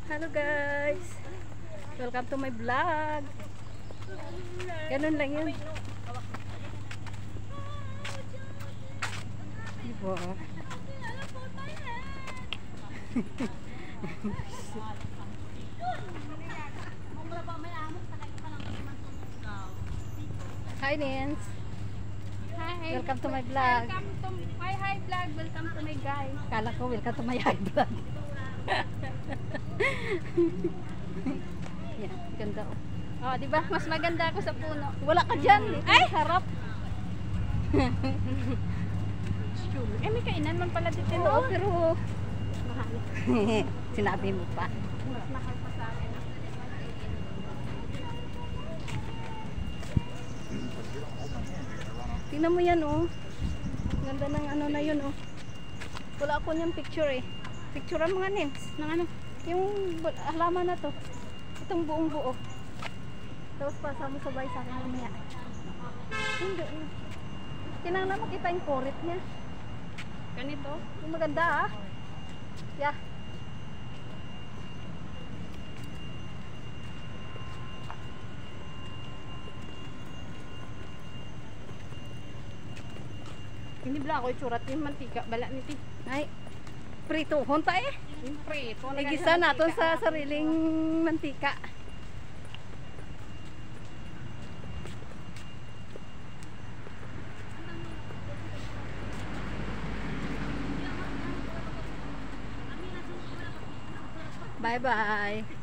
Hello guys, welcome to my vlog. Ganun lang yun, diba? Hi Nins. Hi. Welcome to my vlog. Welcome to hi vlog. Welcome to my guys. Kala ko welcome to my hi vlog. Yan, ganda oh. Oh, di ba? Mas maganda ako sa puno. Wala ka dyan. Ay! Harap. Eh, may kainan man pala dito. Oo, pero Mahal. sinabi mo pa. Mas mahal pa sa akin. Tingnan mo yan oh. Ganda ng ano na yun oh. Wala ako niyang picture eh. Picturean mo nga Nins. Nang ano? Yung halaman na to. Itong buong buo. Tapos pasama sabay sa akin niya. Hindi. Kinanglan makita yung korit niya. Ganito. Yung maganda ah. Yeah. Hindi bla ako isurat yung mantika. Bala niti. Ay. Prito. Honta eh. Yung prito. Igisa natin sa sariling mantika. Bye bye.